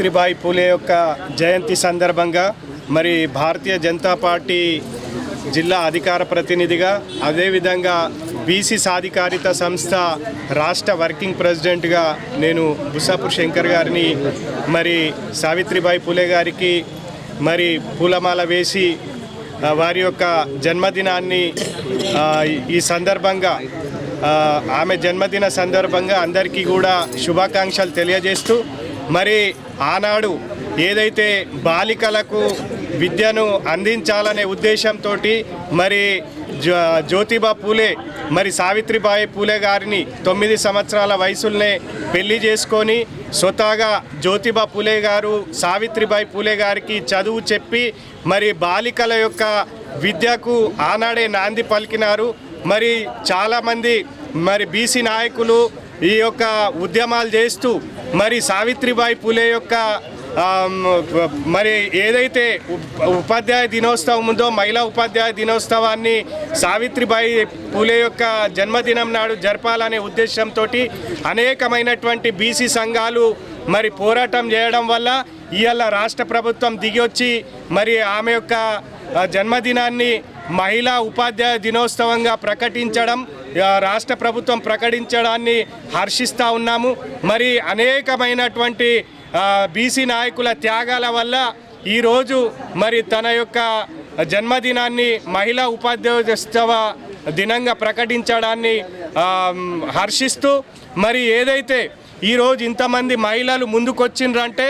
సావిత్రిబాయి పూలే యొక్క జయంతి సందర్భంగా మరి భారతీయ జనతా పార్టీ జిల్లా అధికార ప్రతినిధిగా అదేవిధంగా బీసీ సాధికారిత సంస్థ రాష్ట్ర వర్కింగ్ ప్రెసిడెంట్గా నేను బుస్సాపూర్ శంకర్ గారిని మరి సావిత్రిబాయి పూలే గారికి మరి పూలమాల వేసి వారి యొక్క జన్మదినాన్ని ఈ సందర్భంగా ఆమె జన్మదిన సందర్భంగా అందరికీ కూడా శుభాకాంక్షలు తెలియజేస్తూ మరి ఆనాడు ఏదైతే బాలికలకు విద్యను అందించాలనే ఉద్దేశంతో మరి జ్యోతిబా పూలే మరి సావిత్రిబాయి పూలే గారిని 9 సంవత్సరాల వయసులోనే పెళ్లి చేసుకొని స్వతహాగా జ్యోతిబా పూలే గారు సావిత్రిబాయి పూలే గారికి చదువు చెప్పి మరి బాలికల యొక్క విద్యకు ఆనాడే నాంది పలికినారు. మరి చాలామంది మరి బీసీ నాయకులు ఈ యొక్క ఉద్యమాలు చేస్తూ మరి సావిత్రిబాయి పూలే యొక్క మరి ఏదైతే ఉపాధ్యాయ దినోత్సవం ఉందో మహిళా ఉపాధ్యాయ దినోత్సవాన్ని సావిత్రిబాయి పూలే యొక్క జన్మదినం నాడు జరపాలనే ఉద్దేశంతో అనేకమైనటువంటి బీసీ సంఘాలు మరి పోరాటం చేయడం వల్ల ఇవాళ రాష్ట్ర ప్రభుత్వం దిగొచ్చి మరి ఆమె యొక్క జన్మదినాన్ని మహిళా ఉపాధ్యాయ దినోత్సవంగా ప్రకటించడం రాష్ట్ర ప్రభుత్వం ప్రకటించడాన్ని హర్షిస్తూ ఉన్నాము. మరి అనేకమైనటువంటి బీసీ నాయకుల త్యాగాల వల్ల ఈరోజు మరి తన యొక్క జన్మదినాన్ని మహిళా ఉపాధ్యాయోత్సవ దినంగా ప్రకటించడాన్ని హర్షిస్తూ మరి ఏదైతే ఈరోజు ఇంతమంది మహిళలు ముందుకొచ్చిండ్రంటే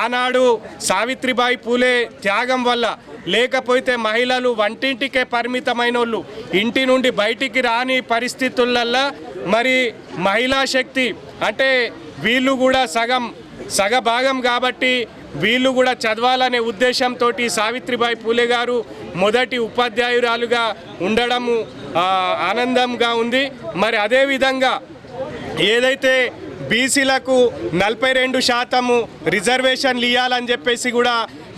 ఆనాడు సావిత్రిబాయి పూలే త్యాగం వల్ల. లేకపోతే మహిళలు వంటింటికే పరిమితమైన వాళ్ళు ఇంటి నుండి బయటికి రాని పరిస్థితులల్లో మరి మహిళా శక్తి అంటే వీళ్ళు కూడా సగభాగం కాబట్టి వీళ్ళు కూడా చదవాలనే ఉద్దేశంతో సావిత్రిబాయి పూలే గారు మొదటి ఉపాధ్యాయురాలుగా ఉండడము ఆనందంగా ఉంది. మరి అదేవిధంగా ఏదైతే బీసీలకు 42% రిజర్వేషన్లు ఇవ్వాలని చెప్పేసి కూడా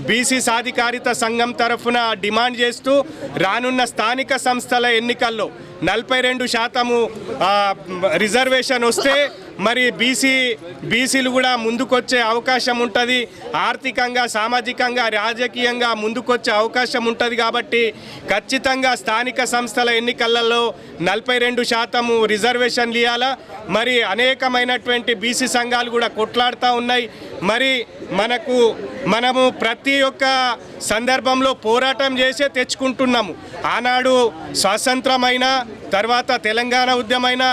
బీసీ సాధికారిత సంఘం తరఫున డిమాండ్ చేస్తూ రానున్న స్థానిక సంస్థల ఎన్నికల్లో 42% రిజర్వేషన్ వస్తే మరి బీసీలు కూడా ముందుకొచ్చే అవకాశం ఉంటుంది. ఆర్థికంగా సామాజికంగా రాజకీయంగా ముందుకొచ్చే అవకాశం ఉంటుంది. కాబట్టి ఖచ్చితంగా స్థానిక సంస్థల ఎన్నికలలో 42% రిజర్వేషన్లు ఇవ్వాలా. మరి అనేకమైనటువంటి బీసీ సంఘాలు కూడా కొట్లాడుతూ ఉన్నాయి. మరి మనము ప్రతి ఒక్క సందర్భంలో పోరాటం చేసే తెచ్చుకుంటున్నాము. ఆనాడు స్వాతంత్రమైన తర్వాత తెలంగాణ ఉద్యమైన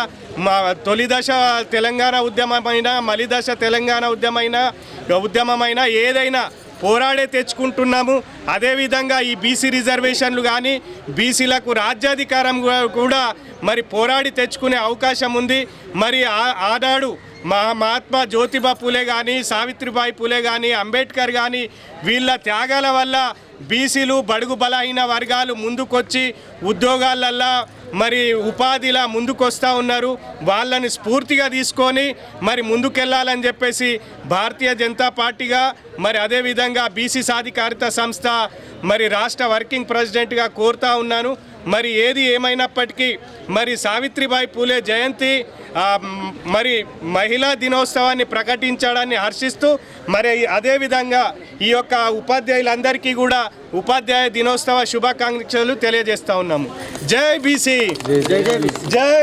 తొలి దశ తెలంగాణ ఉద్యమమైన మలిదశ తెలంగాణ ఉద్యమమైన ఏదైనా పోరాడే తెచ్చుకుంటున్నాము. అదేవిధంగా ఈ బీసీ రిజర్వేషన్లు కానీ బీసీలకు రాజ్యాధికారం కూడా మరి పోరాడి తెచ్చుకునే అవకాశం ఉంది. మరి ఆనాడు మహాత్మా జ్యోతిబా పూలే కానీ సావిత్రిబాయి పూలే కానీ అంబేద్కర్ కానీ వీళ్ళ త్యాగాల వల్ల బీసీలు బడుగు బలహీన వర్గాలు ముందుకొచ్చి ఉద్యోగాలల్లో మరి ఉపాధిలా ముందుకొస్తూ ఉన్నారు. వాళ్ళని స్ఫూర్తిగా తీసుకొని మరి ముందుకెళ్ళాలని చెప్పేసి భారతీయ జనతా పార్టీగా మరి అదేవిధంగా బీసీ సాధికారిత సంస్థ మరి రాష్ట్ర వర్కింగ్ ప్రెసిడెంట్గా కోరుతా ఉన్నాను. మరి ఏది ఏమైనప్పటికీ మరి సావిత్రిబాయి పూలే జయంతి మరి మహిళా దినోత్సవాన్ని ప్రకటించడాన్ని హర్షిస్తూ మరి అదేవిధంగా ఈ యొక్క ఉపాధ్యాయులందరికీ కూడా ఉపాధ్యాయ దినోత్సవ శుభాకాంక్షలు తెలియజేస్తూ ఉన్నాము. జై బీసీ, జై